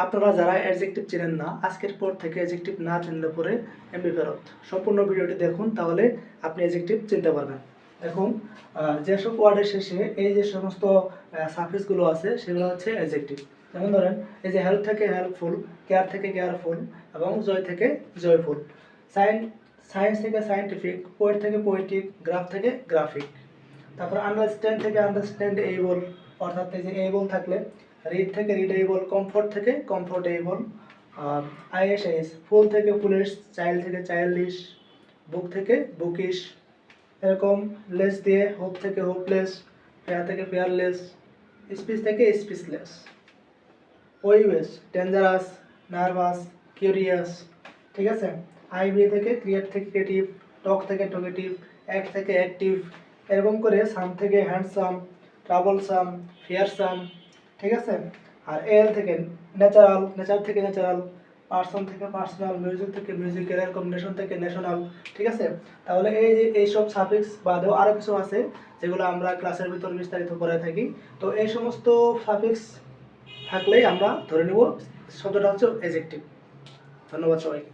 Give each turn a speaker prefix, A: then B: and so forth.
A: আপনারা যারা অ্যাডজেক্টিভ চেনেন না, আজকের পর থেকে অ্যাডজেক্টিভ না চিনলে পরে এমবি ফেরত। সম্পূর্ণ ভিডিওটি দেখুন, তাহলে আপনি অ্যাডজেক্টিভ চিনতে পারবেন। এখন যেসব ওয়ার্ডের শেষে এই যে সমস্ত সাফিক্সগুলো আছে সেগুলো হচ্ছে অ্যাডজেক্টিভ। যেমন ধরেন, এই যে হেল্প থেকে হেল্পফুল, কেয়ার থেকে কেয়ারফুল এবং জয় থেকে জয়ফুল, সায়েন্স থেকে সায়েন্টিফিক, পোয়েট থেকে পোয়েটিক, গ্রাফ থেকে গ্রাফিক। তারপর আন্ডারস্ট্যান্ড থেকে আন্ডারস্ট্যান্ড এইবল, অর্থাৎ এই যে এইবল থাকলে রিড থেকে রিডেবল, কমফোর্ট থেকে কমফোর্টেবল, আইএসএস, ফুল থেকে ফুলিশ, চাইল্ড থেকে চাইল্ডিশ, বুক থেকে বুকিশ, এরকম লেস দিয়ে হোপ থেকে হোপলেস, ফেয়ার থেকে ফেয়ারলেস, স্পিচ থেকে স্পিচলেস, ওইওয়েস, ডেঞ্জারাস, নার্ভাস, কিউরিয়াস। ঠিক আছে। আইবি থেকে ক্রিয়েট থেকে ক্রিয়েটিভ, টক থেকে টকেটিভ, অ্যাক্ট থেকে অ্যাক্টিভ, এরকম করে সাম থেকে হ্যান্ডসাম, ট্রাবলসাম, ফিয়ারসাম। ঠিক আছে। আর এল থেকে ন্যাচারাল, নেচার থেকে ন্যাচারাল, পার্সন থেকে পার্সোনাল, মিউজিক থেকে মিউজিক্যাল, এরকম নেশন থেকে ন্যাশনাল। ঠিক আছে। তাহলে এই যে এইসব সাফিক্স বাদেও আরও কিছু আছে যেগুলো আমরা ক্লাসের ভিতর বিস্তারিত করে থাকি। তো এই সমস্ত সাফিক্স থাকলেই আমরা ধরে নেব শব্দটা হচ্ছে অ্যাডজেক্টিভ। ধন্যবাদ সবাইকে।